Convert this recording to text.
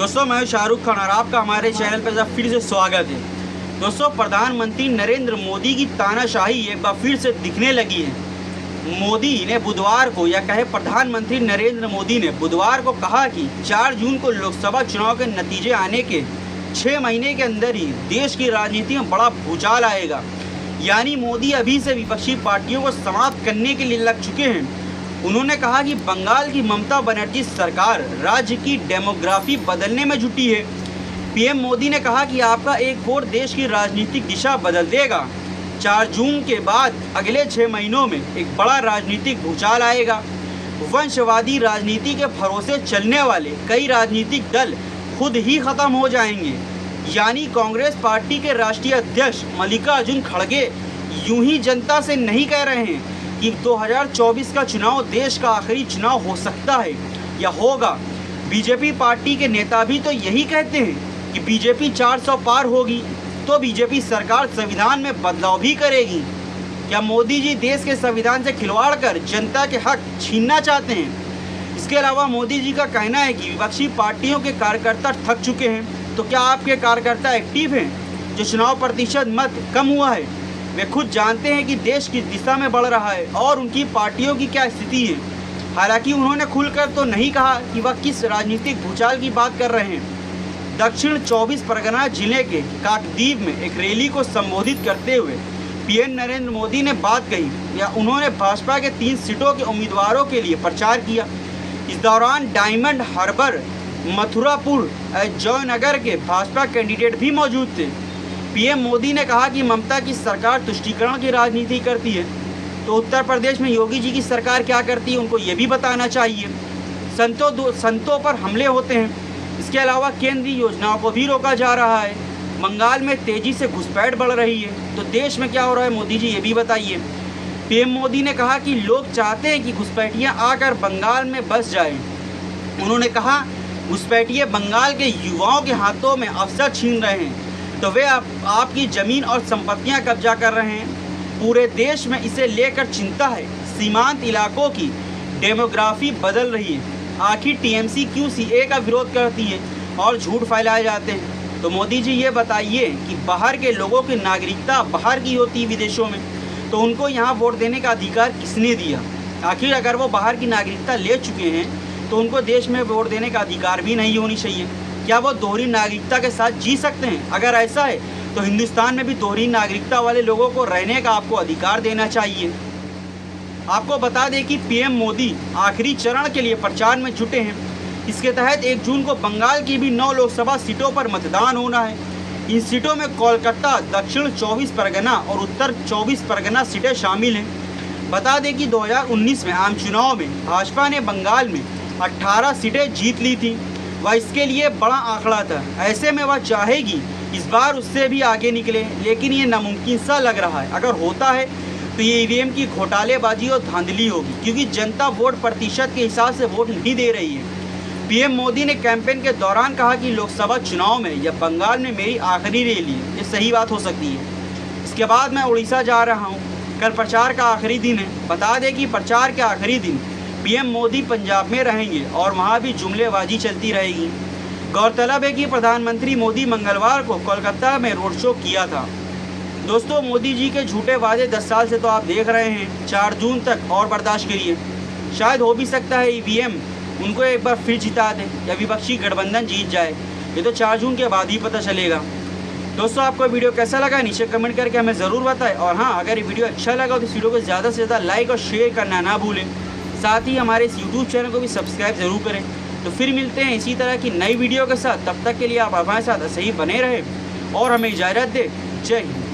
दोस्तों मैं शाहरुख खान और आपका हमारे चैनल पर फिर से स्वागत है। दोस्तों प्रधानमंत्री नरेंद्र मोदी की तानाशाही एक बार फिर से दिखने लगी है। मोदी ने बुधवार को या कहे प्रधानमंत्री नरेंद्र मोदी ने बुधवार को कहा कि 4 जून को लोकसभा चुनाव के नतीजे आने के 6 महीने के अंदर ही देश की राजनीति में बड़ा भूचाल आएगा। यानी मोदी अभी से विपक्षी पार्टियों को समाप्त करने के लिए लग चुके हैं। उन्होंने कहा कि बंगाल की ममता बनर्जी सरकार राज्य की डेमोग्राफी बदलने में जुटी है। पीएम मोदी ने कहा कि आपका एक वोट देश की राजनीतिक दिशा बदल देगा। 4 जून के बाद अगले 6 महीनों में एक बड़ा राजनीतिक भूचाल आएगा। वंशवादी राजनीति के भरोसे चलने वाले कई राजनीतिक दल खुद ही खत्म हो जाएंगे। यानी कांग्रेस पार्टी के राष्ट्रीय अध्यक्ष मल्लिकार्जुन खड़गे यूं ही जनता से नहीं कह रहे हैं कि 2024 का चुनाव देश का आखिरी चुनाव हो सकता है या होगा। बीजेपी पार्टी के नेता भी तो यही कहते हैं कि बीजेपी 400 पार होगी तो बीजेपी सरकार संविधान में बदलाव भी करेगी। क्या मोदी जी देश के संविधान से खिलवाड़ कर जनता के हक छीनना चाहते हैं? इसके अलावा मोदी जी का कहना है कि विपक्षी पार्टियों के कार्यकर्ता थक चुके हैं। तो क्या आपके कार्यकर्ता एक्टिव हैं? जो चुनाव प्रतिशत मत कम हुआ है वे खुद जानते हैं कि देश किस दिशा में बढ़ रहा है और उनकी पार्टियों की क्या स्थिति है। हालांकि उन्होंने खुलकर तो नहीं कहा कि वह किस राजनीतिक भूचाल की बात कर रहे हैं। दक्षिण 24 परगना जिले के काकद्वीप में एक रैली को संबोधित करते हुए पीएम नरेंद्र मोदी ने बात कही या उन्होंने भाजपा के 3 सीटों के उम्मीदवारों के लिए प्रचार किया। इस दौरान डायमंड हार्बर, मथुरापुर, जयनगर के भाजपा कैंडिडेट भी मौजूद थे। पीएम मोदी ने कहा कि ममता की सरकार तुष्टीकरण की राजनीति करती है तो उत्तर प्रदेश में योगी जी की सरकार क्या करती है उनको ये भी बताना चाहिए। संतों पर हमले होते हैं। इसके अलावा केंद्रीय योजनाओं को भी रोका जा रहा है। बंगाल में तेजी से घुसपैठ बढ़ रही है तो देश में क्या हो रहा है मोदी जी ये भी बताइए। पीएम मोदी ने कहा कि लोग चाहते हैं कि घुसपैठियाँ आकर बंगाल में बस जाएं। उन्होंने कहा घुसपैठिए बंगाल के युवाओं के हाथों में अवसर छीन रहे हैं तो वे आपकी ज़मीन और संपत्तियां कब्जा कर रहे हैं। पूरे देश में इसे लेकर चिंता है। सीमांत इलाकों की डेमोग्राफी बदल रही है। आखिर टीएमसी क्यों सीए का विरोध करती है और झूठ फैलाए जाते हैं? तो मोदी जी ये बताइए कि बाहर के लोगों की नागरिकता बाहर की होती है विदेशों में तो उनको यहाँ वोट देने का अधिकार किसने दिया? आखिर अगर वो बाहर की नागरिकता ले चुके हैं तो उनको देश में वोट देने का अधिकार भी नहीं होनी चाहिए। क्या वो दोहरी नागरिकता के साथ जी सकते हैं? अगर ऐसा है तो हिंदुस्तान में भी दोहरी नागरिकता वाले लोगों को रहने का आपको अधिकार देना चाहिए। आपको बता दें कि पीएम मोदी आखिरी चरण के लिए प्रचार में जुटे हैं। इसके तहत 1 जून को बंगाल की भी 9 लोकसभा सीटों पर मतदान होना है। इन सीटों में कोलकाता, दक्षिण 24 परगना और उत्तर 24 परगना सीटें शामिल हैं। बता दें कि 2019 में आम चुनाव में भाजपा ने बंगाल में 18 सीटें जीत ली थी। वह इसके लिए बड़ा आंकड़ा था। ऐसे में वह चाहेगी इस बार उससे भी आगे निकले, लेकिन ये नामुमकिन सा लग रहा है। अगर होता है तो ये ईवीएम की घोटालेबाजी और धांधली होगी क्योंकि जनता वोट प्रतिशत के हिसाब से वोट नहीं दे रही है। पीएम मोदी ने कैंपेन के दौरान कहा कि लोकसभा चुनाव में या बंगाल में मेरी आखिरी रैली है। ये सही बात हो सकती है। इसके बाद मैं उड़ीसा जा रहा हूँ। कल प्रचार का आखिरी दिन है। बता दें कि प्रचार के आखिरी दिन पीएम मोदी पंजाब में रहेंगे और वहां भी जुमलेबाजी चलती रहेगी। गौरतलब है कि प्रधानमंत्री मोदी मंगलवार को कोलकाता में रोड शो किया था। दोस्तों मोदी जी के झूठे वादे 10 साल से तो आप देख रहे हैं। 4 जून तक और बर्दाश्त करिए। शायद हो भी सकता है ईवीएम उनको एक बार फिर जिता दे या विपक्षी गठबंधन जीत जाए। ये तो 4 जून के बाद ही पता चलेगा। दोस्तों आपको वीडियो कैसा लगा नीचे कमेंट करके हमें ज़रूर बताएं। और हाँ, अगर ये वीडियो अच्छा लगा तो इस वीडियो को ज़्यादा से ज़्यादा लाइक और शेयर करना ना भूलें। साथ ही हमारे इस यूट्यूब चैनल को भी सब्सक्राइब ज़रूर करें। तो फिर मिलते हैं इसी तरह की नई वीडियो के साथ। तब तक के लिए आप हमारे साथ ऐसे ही बने रहें और हमें इजाज़त दें। जय हिंद।